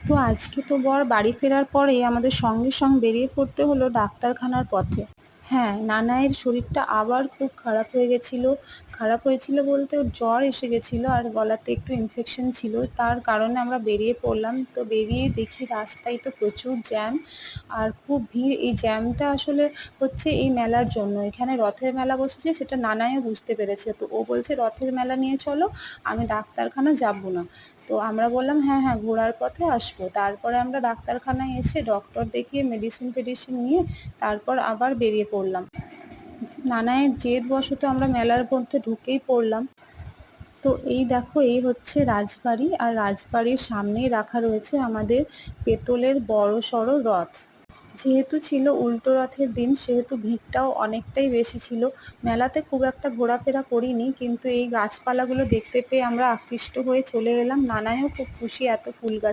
তো আজকে তো বর বাড়ি ফেরার পরেই আমাদের সঙ্গে সঙ্গে বেরিয়ে পড়তে হলো ডাক্তারখানার পথে। হ্যাঁ, নানায়ের শরীরটা আবার খুব খারাপ হয়ে গেছিল। খারাপ হয়েছিল বলতে ওর জ্বর এসে গেছিলো আর গলাতে একটু ইনফেকশন ছিল। তার কারণে আমরা বেরিয়ে পড়লাম। তো বেরিয়ে দেখি রাস্তায় তো প্রচুর জ্যাম আর খুব ভিড়। এই জ্যামটা আসলে হচ্ছে এই মেলার জন্য। এখানে রথের মেলা বসেছে, সেটা নানাইও বুঝতে পেরেছে। তো ও বলছে রথের মেলা নিয়ে চলো, আমি ডাক্তারখানা যাবো না। তো আমরা বললাম হ্যাঁ হ্যাঁ, ঘোরার পথে আসবো। তারপরে আমরা ডাক্তারখানায় এসে ডক্টর দেখিয়ে মেডিসিন ফেডিসিন নিয়ে তারপর আবার বেরিয়ে পড়লাম। নানায়ের জেদ বশত আমরা মেলার মধ্যে ঢুকেই পড়লাম। তো এই দেখো, এই হচ্ছে রাজবাড়ি, আর রাজবাড়ির সামনেই রাখা রয়েছে আমাদের পেতলের বড় সড়ো রথ। যেহেতু ছিল উল্টো রথের দিন, সেহেতু ভিড়টাও অনেকটাই বেশি ছিল। মেলাতে খুব একটা ঘোরাফেরা করিনি, কিন্তু এই গাছপালাগুলো দেখতে পেয়ে আমরা আকৃষ্ট হয়ে চলে এলাম। নানাইও খুব খুশি এত ফুল গাছ